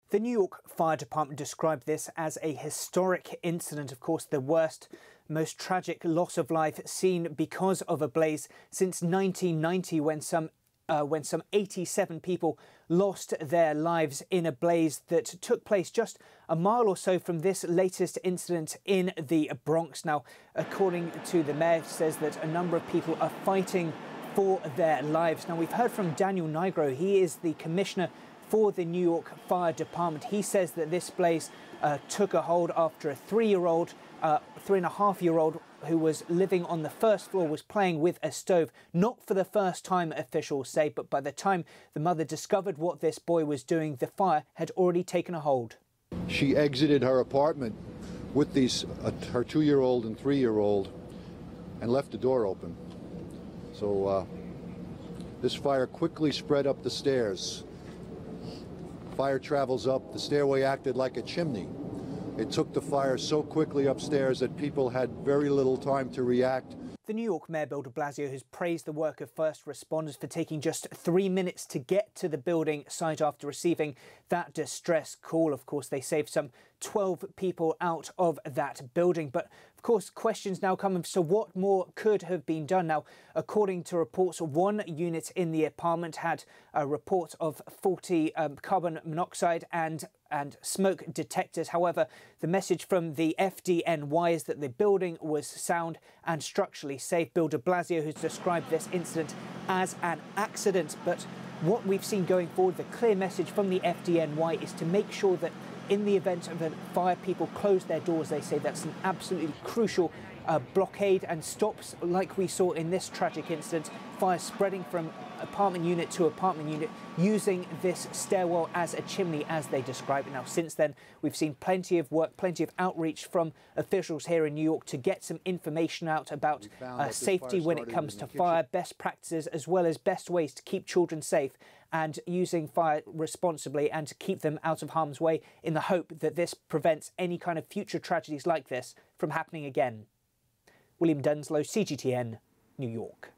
The New York Fire Department described this as a historic incident. Of course, the worst, most tragic loss of life seen because of a blaze since 1990, when some 87 people lost their lives in a blaze that took place just a mile or so from this latest incident in the Bronx. Now, according to the mayor, says that a number of people are fighting for their lives. Now, we've heard from Daniel Nigro. He is the commissioner for the New York Fire Department. He says that this blaze took a hold after a 3.5-year-old who was living on the first floor was playing with a stove. Not for the first time, officials say, but by the time the mother discovered what this boy was doing, the fire had already taken a hold. She exited her apartment with her 2-year-old and 3-year-old and left the door open. So this fire quickly spread up the stairs. Fire travels up. The stairway acted like a chimney. It took the fire so quickly upstairs that people had very little time to react. The New York Mayor Bill de Blasio has praised the work of first responders for taking just 3 minutes to get to the building site after receiving that distress call. Of course, they saved some 12 people out of that building. But of course, questions now come. So what more could have been done? Now, according to reports, one unit in the apartment had a report of faulty carbon monoxide and smoke detectors. However, the message from the FDNY is that the building was sound and structurally safe. Bill de Blasio has described this incident as an accident. But what we've seen going forward, the clear message from the FDNY is to make sure that in the event of a fire, people close their doors. They say that's an absolutely crucial blockade and stops, like we saw in this tragic incident, fire spreading from apartment unit to apartment unit, using this stairwell as a chimney, as they describe it. Now, since then, we've seen plenty of work, plenty of outreach from officials here in New York to get some information out about safety when it comes to fire, best practices, as well as best ways to keep children safe and using fire responsibly and to keep them out of harm's way, in the hope that this prevents any kind of future tragedies like this from happening again. William Denselow, CGTN, New York.